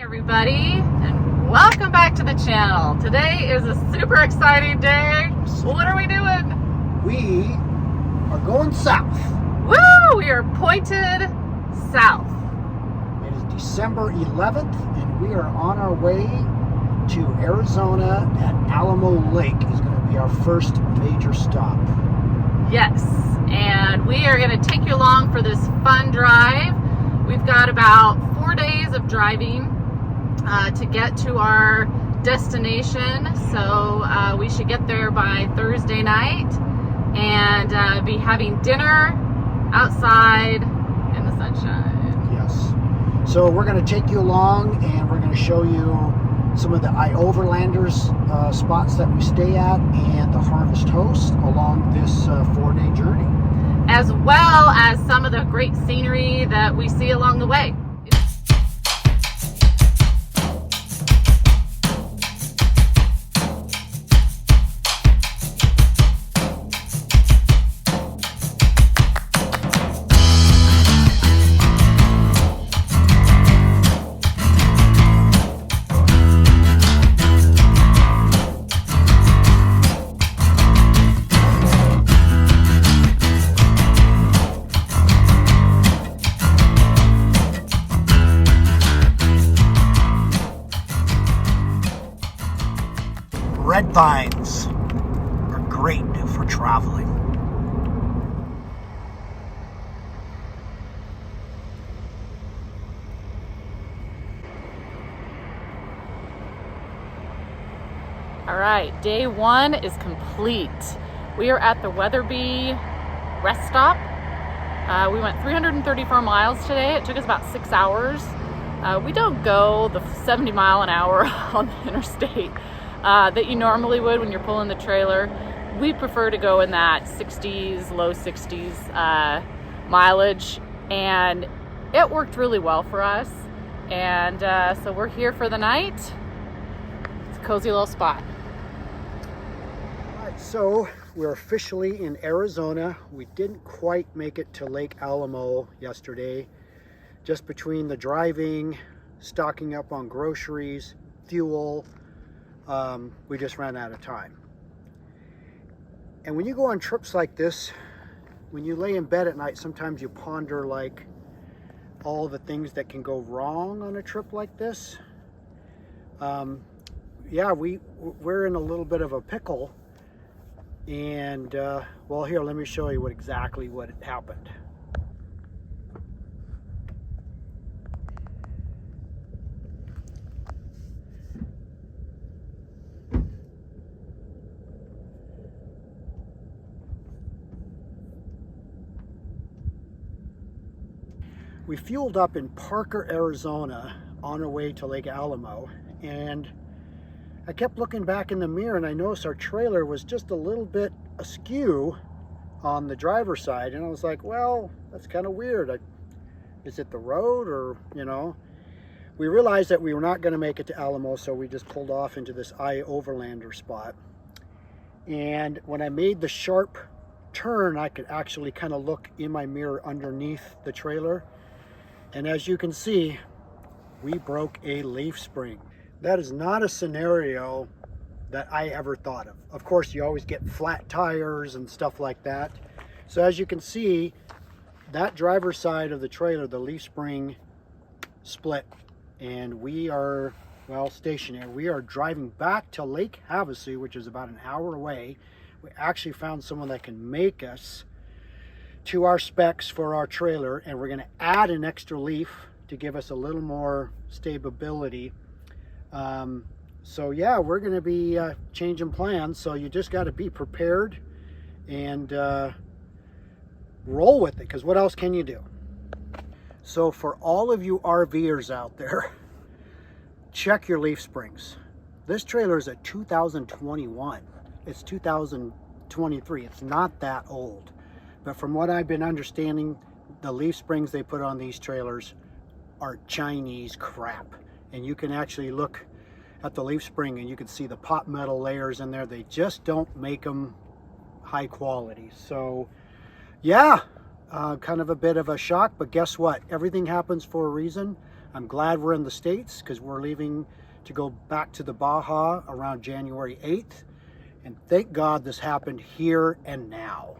everybody, and welcome back to the channel. Today is a super exciting day. What are we doing? We are going south. Woo! We are pointed south. It is December 11th, and we are on our way to Arizona at Alamo Lake is going to be our first major stop. Yes, and we are going to take you along for this fun drive. We've got about 4 days of driving to get to our destination, so we should get there by Thursday night and be having dinner outside in the sunshine. Yes. So we're going to take you along, and we're going to show you some of the Overlanders spots that we stay at and the Harvest Host along this 4-day journey, as well as some of the great scenery that we see along the way. Red vines are great for traveling. All right, day one is complete. We are at the Weatherby rest stop. We went 334 miles today. It took us about 6 hours. We don't go the 70 mile an hour on the interstate that you normally would when you're pulling the trailer. We prefer to go in that 60s, low 60s mileage, and it worked really well for us. And so we're here for the night. It's a cozy little spot. All right, so we're officially in Arizona. We didn't quite make it to Lake Alamo yesterday. Just between the driving, stocking up on groceries, fuel, we just ran out of time. And when you go on trips like this, when you lay in bed at night, sometimes you ponder like all the things that can go wrong on a trip like this. Yeah, we're in a little bit of a pickle, and well, here, let me show you exactly what happened. We fueled up in Parker, Arizona on our way to Lake Alamo, and I kept looking back in the mirror and I noticed our trailer was just a little bit askew on the driver's side, and I was like, well, that's kind of weird. Is it the road, or, you know? We realized that we were not going to make it to Alamo, so we just pulled off into this Overlander spot. And when I made the sharp turn, I could actually kind of look in my mirror underneath the trailer. And as you can see, we broke a leaf spring. That is not a scenario that I ever thought of. Of course, you always get flat tires and stuff like that. So as you can see, that driver's side of the trailer, the leaf spring split, and we are, well, stationary. We are driving back to Lake Havasu, which is about an hour away. We actually found someone that can make us to our specs for our trailer, and we're going to add an extra leaf to give us a little more stability. So yeah, we're going to be changing plans, so you just got to be prepared and roll with it, because what else can you do? So for all of you RVers out there, check your leaf springs. This trailer is a 2021. It's 2023. It's not that old. But from what I've been understanding, the leaf springs they put on these trailers are Chinese crap. And you can actually look at the leaf spring and you can see the pot metal layers in there. They just don't make them high quality. So yeah, kind of a bit of a shock, but guess what? Everything happens for a reason. I'm glad we're in the States because we're leaving to go back to the Baja around January 8th. And thank God this happened here and now.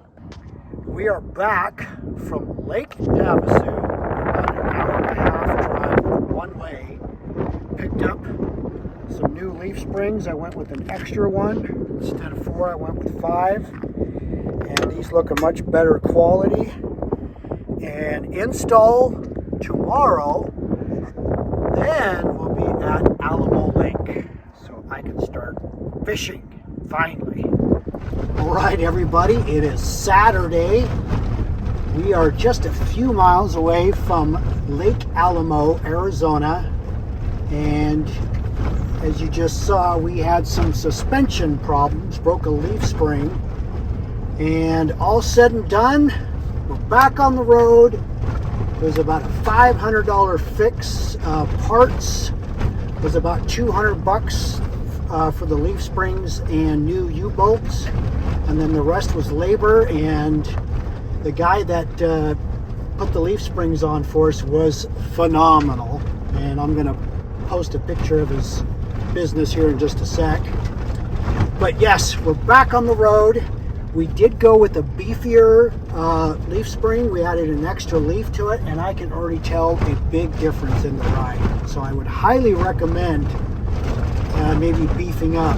We are back from Lake Havasu, about an hour and a half drive one way. Picked up some new leaf springs. I went with an extra one. Instead of 4, I went with 5. And these look a much better quality. And install tomorrow, then we'll be at Alamo Lake. So I can start fishing, finally. All right, everybody, it is Saturday. We are just a few miles away from Lake Alamo, Arizona. And as you just saw, we had some suspension problems, broke a leaf spring. And all said and done, we're back on the road. It was about a $500 fix. Parts was about $200 for the leaf springs and new U-bolts. And then the rest was labor, and the guy that put the leaf springs on for us was phenomenal. And I'm gonna post a picture of his business here in just a sec. But yes, we're back on the road. We did go with a beefier leaf spring. We added an extra leaf to it, and I can already tell a big difference in the ride. So I would highly recommend maybe beefing up